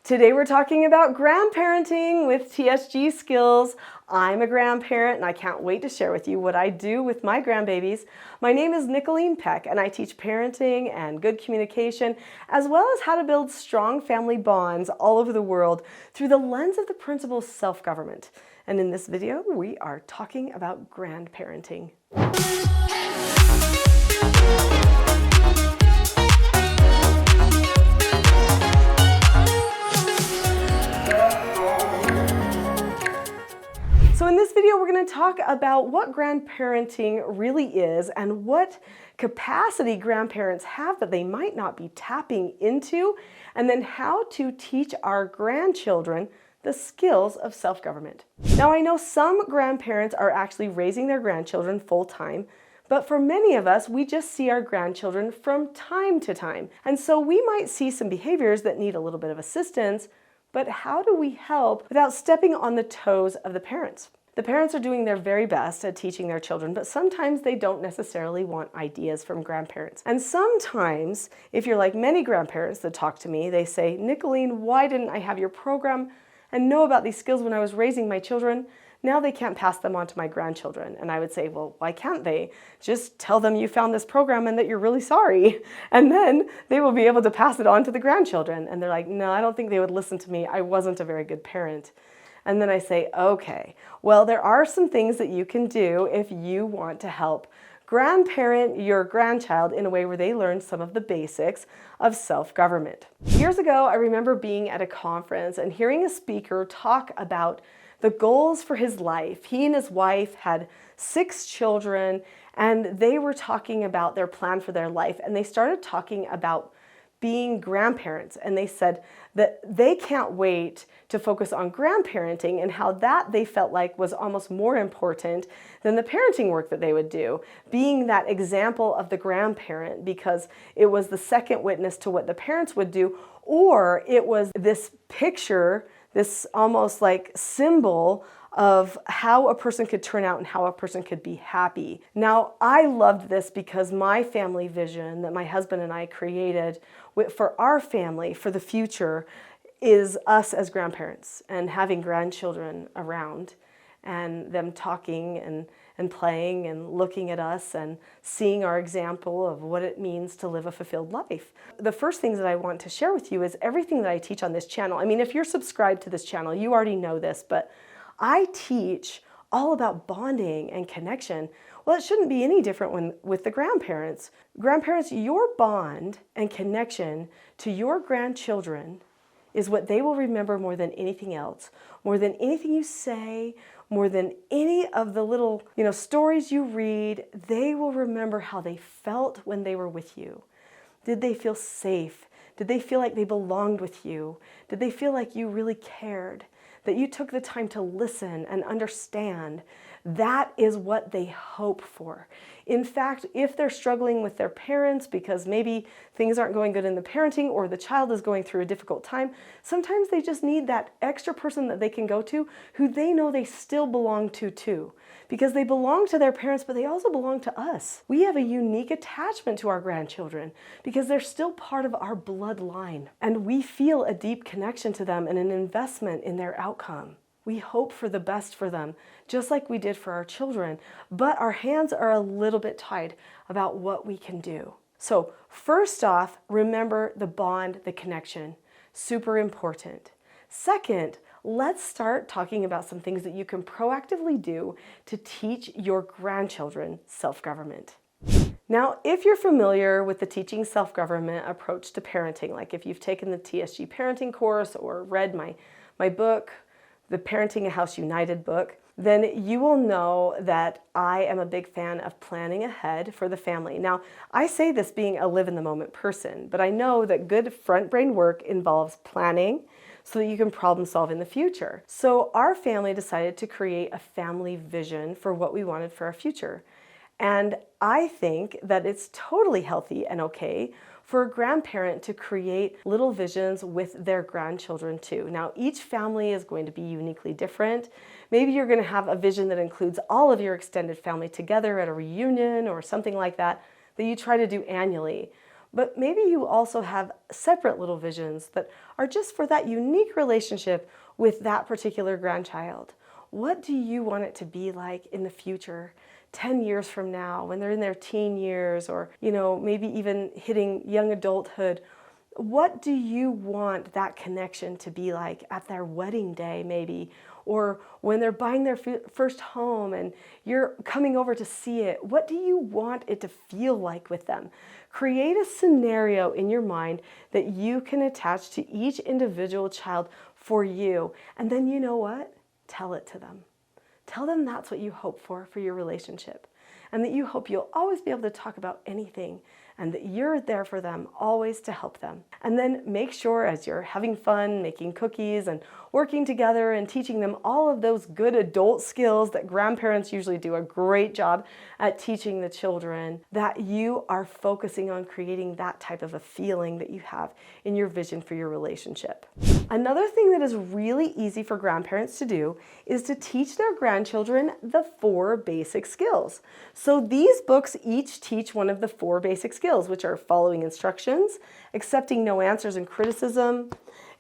Today we're talking about grandparenting with TSG skills. I'm a grandparent and I can't wait to share with you what I do with my grandbabies. My name is Nicholeen Peck and I teach parenting and good communication, as well as how to build strong family bonds all over the world through the lens of the principle of self-government. And in this video, we are talking about grandparenting. So in this video, we're going to talk about what grandparenting really is and what capacity grandparents have that they might not be tapping into, and then how to teach our grandchildren the skills of self-government. Now, I know some grandparents are actually raising their grandchildren full-time, but for many of us, we just see our grandchildren from time to time. And so we might see some behaviors that need a little bit of assistance, but how do we help without stepping on the toes of the parents? The parents are doing their very best at teaching their children, but sometimes they don't necessarily want ideas from grandparents. And sometimes, if you're like many grandparents that talk to me, they say, Nicholeen, why didn't I have your program and know about these skills when I was raising my children? Now they can't pass them on to my grandchildren. And I would say, well, why can't they? Just tell them you found this program and that you're really sorry. And then they will be able to pass it on to the grandchildren. And they're like, no, I don't think they would listen to me. I wasn't a very good parent. And then I say, okay, well, there are some things that you can do if you want to help grandparent your grandchild in a way where they learn some of the basics of self-government. Years ago, I remember being at a conference and hearing a speaker talk about the goals for his life. He and his wife had 6 children, and they were talking about their plan for their life. And they started talking about being grandparents. And they said that they can't wait to focus on grandparenting and how that they felt like was almost more important than the parenting work that they would do. Being that example of the grandparent, because it was the second witness to what the parents would do, or it was this picture, this almost like symbol of how a person could turn out and how a person could be happy. Now, I loved this because my family vision that my husband and I created for our family, for the future, is us as grandparents and having grandchildren around and them talking and playing and looking at us and seeing our example of what it means to live a fulfilled life. The first things that I want to share with you is everything that I teach on this channel. I mean, if you're subscribed to this channel, you already know this, but I teach all about bonding and connection. Well, it shouldn't be any different with the grandparents. Grandparents, your bond and connection to your grandchildren is what they will remember more than anything else, more than anything you say, more than any of the little, stories you read. They will remember how they felt when they were with you. Did they feel safe? Did they feel like they belonged with you? Did they feel like you really cared? That you took the time to listen and understand? That is what they hope for. In fact, if they're struggling with their parents because maybe things aren't going good in the parenting or the child is going through a difficult time, sometimes they just need that extra person that they can go to who they know they still belong to too. Because they belong to their parents, but they also belong to us. We have a unique attachment to our grandchildren because they're still part of our bloodline. And we feel a deep connection to them and an investment in their outcome. We hope for the best for them, just like we did for our children, but our hands are a little bit tied about what we can do. So first off, remember the bond, the connection. Super important. Second, let's start talking about some things that you can proactively do to teach your grandchildren self-government. Now, if you're familiar with the teaching self-government approach to parenting, like if you've taken the TSG parenting course or read my book, the Parenting a House United book, then you will know that I am a big fan of planning ahead for the family. Now, I say this being a live-in-the-moment person, but I know that good front brain work involves planning so that you can problem solve in the future. So our family decided to create a family vision for what we wanted for our future. And I think that it's totally healthy and okay for a grandparent to create little visions with their grandchildren too. Now, each family is going to be uniquely different. Maybe you're going to have a vision that includes all of your extended family together at a reunion or something like that you try to do annually. But maybe you also have separate little visions that are just for that unique relationship with that particular grandchild. What do you want it to be like in the future, 10 years from now, when they're in their teen years, or, maybe even hitting young adulthood? What do you want that connection to be like at their wedding day, maybe, or when they're buying their first home and you're coming over to see it? What do you want it to feel like with them? Create a scenario in your mind that you can attach to each individual child for you. And then you know what? Tell it to them. Tell them that's what you hope for your relationship, and that you hope you'll always be able to talk about anything, and that you're there for them always to help them. And then make sure, as you're having fun making cookies and working together and teaching them all of those good adult skills that grandparents usually do a great job at teaching the children, that you are focusing on creating that type of a feeling that you have in your vision for your relationship. Another thing that is really easy for grandparents to do is to teach their grandchildren the 4 basic skills. So these books each teach one of the 4 basic skills, which are following instructions, accepting no answers and criticism,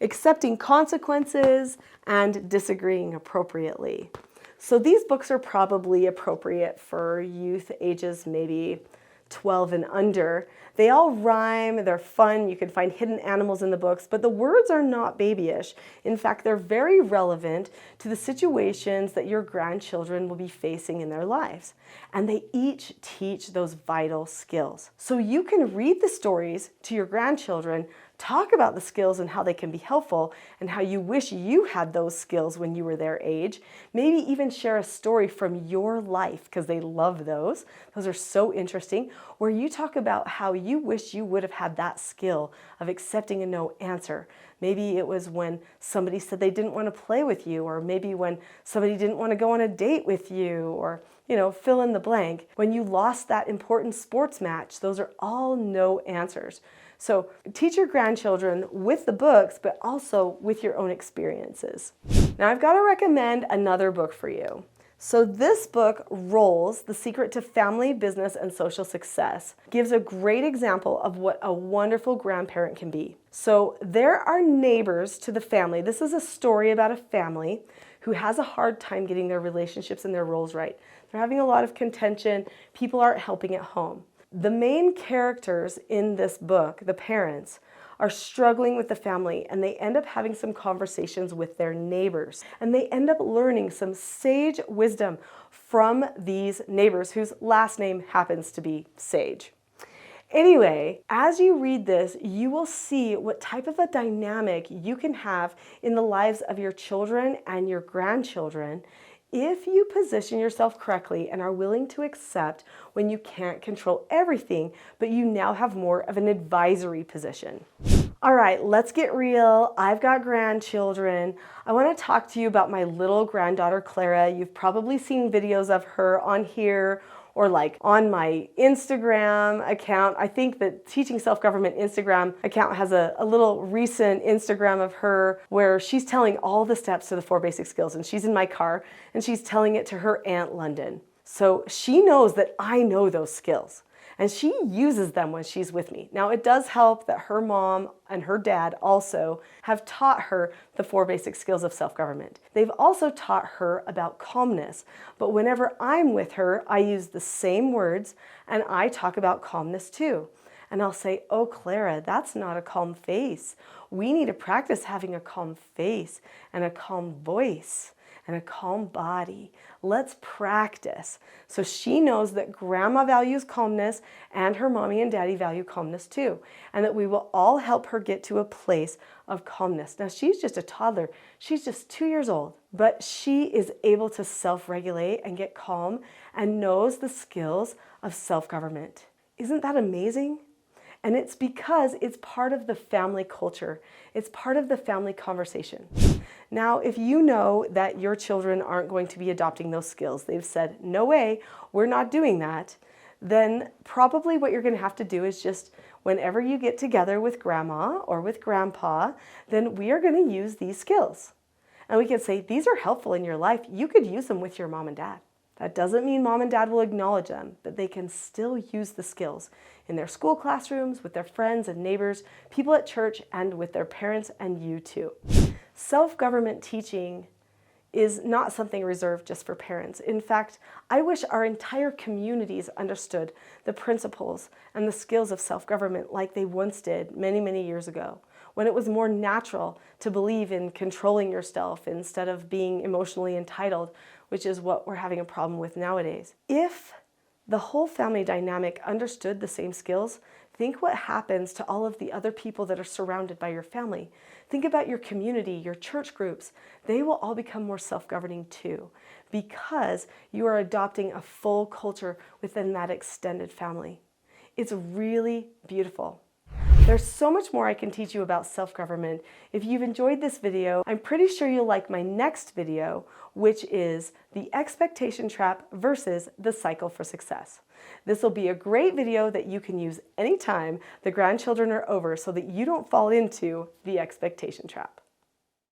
accepting consequences, and disagreeing appropriately. So these books are probably appropriate for youth ages maybe 12 and under. They all rhyme, they're fun, you can find hidden animals in the books, but the words are not babyish. In fact, they're very relevant to the situations that your grandchildren will be facing in their lives. And they each teach those vital skills. So you can read the stories to your grandchildren, talk about the skills and how they can be helpful, and how you wish you had those skills when you were their age. Maybe even share a story from your life, because they love those. Those are so interesting, where you talk about how you wish you would have had that skill of accepting a no answer. Maybe it was when somebody said they didn't want to play with you, or maybe when somebody didn't want to go on a date with you, or fill in the blank. When you lost that important sports match, those are all no answers. So teach your grandchildren with the books, but also with your own experiences. Now I've got to recommend another book for you. So this book, Roles: The Secret to Family, Business, and Social Success, gives a great example of what a wonderful grandparent can be. So there are neighbors to the family. This is a story about a family who has a hard time getting their relationships and their roles right. They're having a lot of contention. People aren't helping at home. The main characters in this book, the parents, are struggling with the family, and they end up having some conversations with their neighbors. And they end up learning some sage wisdom from these neighbors whose last name happens to be Sage. Anyway, as you read this, you will see what type of a dynamic you can have in the lives of your children and your grandchildren if you position yourself correctly and are willing to accept when you can't control everything, but you now have more of an advisory position. All right, let's get real. I've got grandchildren. I want to talk to you about my little granddaughter, Clara. You've probably seen videos of her on here or like on my Instagram account. I think the Teaching Self-Government Instagram account has a little recent Instagram of her where she's telling all the steps to the 4 basic skills, and she's in my car and she's telling it to her Aunt London. So she knows that I know those skills, and she uses them when she's with me. Now, it does help that her mom and her dad also have taught her the 4 basic skills of self-government. They've also taught her about calmness, but whenever I'm with her, I use the same words and I talk about calmness too. And I'll say, "Oh, Clara, that's not a calm face. We need to practice having a calm face and a calm voice and a calm body. Let's practice." So she knows that grandma values calmness and her mommy and daddy value calmness too, and that we will all help her get to a place of calmness. Now, she's just a toddler. She's just 2 years old, but she is able to self-regulate and get calm and knows the skills of self-government. Isn't that amazing? And it's because it's part of the family culture. It's part of the family conversation. Now, if you know that your children aren't going to be adopting those skills, they've said, "No way, we're not doing that," then probably what you're going to have to do is just whenever you get together with grandma or with grandpa, then we are going to use these skills. And we can say, these are helpful in your life. You could use them with your mom and dad. That doesn't mean mom and dad will acknowledge them, but they can still use the skills in their school classrooms, with their friends and neighbors, people at church, and with their parents and you too. Self-government teaching is not something reserved just for parents. In fact, I wish our entire communities understood the principles and the skills of self-government like they once did many, many years ago, when it was more natural to believe in controlling yourself instead of being emotionally entitled, which is what we're having a problem with nowadays. If the whole family dynamic understood the same skills, think what happens to all of the other people that are surrounded by your family. Think about your community, your church groups. They will all become more self-governing too, because you are adopting a full culture within that extended family. It's really beautiful. There's so much more I can teach you about self-government. If you've enjoyed this video, I'm pretty sure you'll like my next video, which is the expectation trap versus the cycle for success. This will be a great video that you can use anytime the grandchildren are over so that you don't fall into the expectation trap.